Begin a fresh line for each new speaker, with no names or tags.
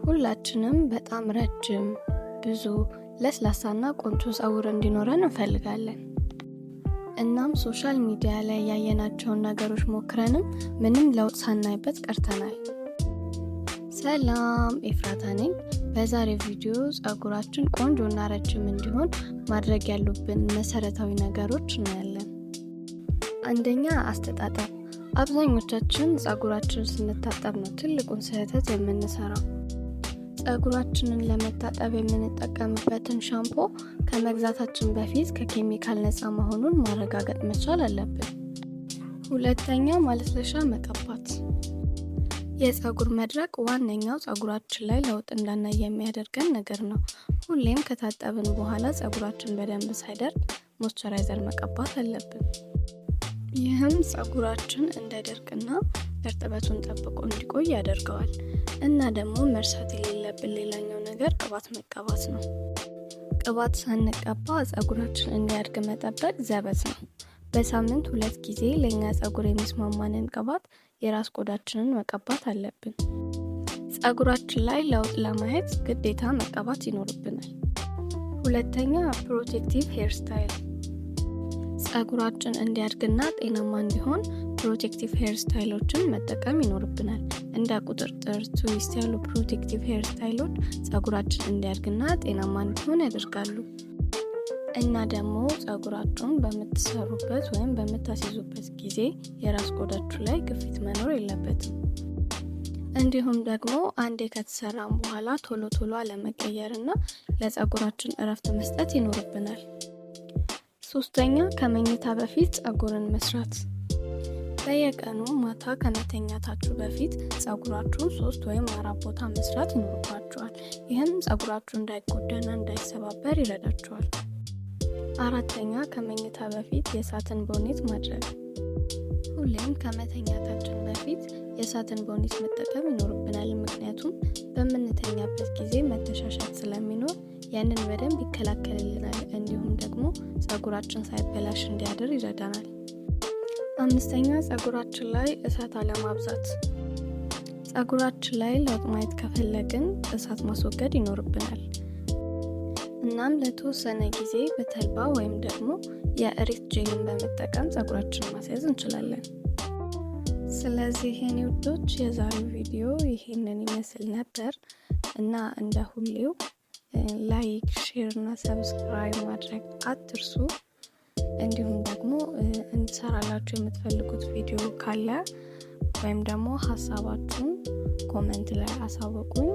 ሁላችንም በጣም ረጅም፣ ብዙ፣ ለስላሳና ቆንጆ ፀጉር እንዲኖረን እንፈልጋለን። እናም ሶሻል ሚዲያ ላይ ያየናቸውን ነገሮች ሞክረንም ምንም ለውጥ ሳናይበት ቀርተናል። ሰላም፣ ኤፍራታ ነኝ። በዛሬው ቪዲዮ ፀጉራችን ቆንጆና ረጅም እንዲሆን ማድረግ ያሉብን መሰረታዊ ነገሮች እናያለን። አንደኛ፣ አስተጣጠብ። አብዛኞቻችን ፀጉራችንን ስንታጠብ ነው ትልቁን ስህተት የምንሰራው። ፀጉራችንን ለመታጠብ የምንጠቀምበትን ሻምፖ ከመግዛታችን በፊት ከኬሚካል ነፃ መሆኑን ማረጋገጥ መቻል አለብን። ሁለተኛ፣ ማለስለሻ መቀባት። የፀጉር መድረቅ ዋነኛው ፀጉራችን ላይ ለውጥ እንዳናይ የሚያደርገን ነገር ነው። ሁሌም ከታጠብን በኋላ ፀጉራችን በደንብ ሳይደርቅ ሞይስቸራይዘር መቀባት አለብን። ይህም ፀጉራችን እንዳይደርቅና እርጥበቱን ጠብቆ እንዲቆይ ያደርገዋል። እና ደግሞ መርሳት የሌለብን ሌላኛው ነገር ቅባት መቀባት ነው። ቅባት ሳንቀባ ፀጉራችን እንዲያድግ መጠበቅ ዘበት ነው። በሳምንት 2 ጊዜ ለኛ ፀጉር የሚስማማንን ቅባት የራስ ቆዳችንን መቀባት አለብን። ፀጉራችን ላይ ለውጥ ለማየት ግዴታ መቀባት ይኖርብናል። ሁለተኛ፣ ፕሮቴክቲቭ ሄር ስታይል። ፀጉራችን እንዲያድግና ጤናማ እንዲሆን ፕሮቴክቲቭ ሄር ስታይሎችን መጠቀም ይኖርብናል። እንደ ቁጥርጥር፣ ትዊስት ያሉ ፕሮቴክቲቭ ሄር ስታይሎች ፀጉራችን እንዲያድግና ጤናማ እንዲሆን ያደርጋሉ። እና ደግሞ ፀጉራችሁን በምትሰሩበት ወይም በምታስይዙበት ጊዜ የራስ ቆዳችሁ ላይ ግፊት መኖር የለበትም። እንዲሁም ደግሞ አንዴ ከተሰራም በኋላ ቶሎ አለመቀየርና ለፀጉራችን እረፍት መስጠት ይኖርብናል። ሶስተኛ፣ ከመኝታ በፊት ፀጉርን መስራት። በየቀኑ ማታ ከመተኛታችሁ በፊት ፀጉራችሁን 3 ወይም 4 ቦታ መስራት ይኖርባችኋል። ይህም ፀጉራችሁ እንዳይጎዳና እንዳይሰባበር ይረዳችኋል። አራተኛ፣ ከመኝታ በፊት የሳትን ቦኔት ማድረግ። ሁሌም ከመተኛታችን በፊት የሳትን ቦኔት መጠቀም ይኖርብናል። ምክንያቱም በምንተኛበት ጊዜ መተሻሸት ስለሚኖር ያንን በደንብ ይከላከልልናል። እንዲሁም ደግሞ ፀጉራችን ሳይበላሽ እንዲያድር ይረዳናል። አምስተኛ፣ ፀጉራችን ላይ እሳት አለማብዛት። ፀጉራችን ላይ ለውጥ ማየት ከፈለግን እሳት ማስወገድ ይኖርብናል። እናም ለተወሰነ ጊዜ በተልባ ወይም ደግሞ የእሬት ጄልን በመጠቀም ፀጉራችንን ማስያዝ እንችላለን። ስለዚህ የኔ ውዶች የዛሬው ቪዲዮ ይሄንን ይመስል ነበር እና እንደ ሁሌው ላይክ፣ ሼር እና ሰብስክራይብ ማድረግ አትርሱ። እንዲሁም ደግሞ እንሰራላችሁ የምትፈልጉት ቪዲዮ ካለ ወይም ደግሞ ሀሳባችሁን ኮሜንት ላይ አሳውቁኝ።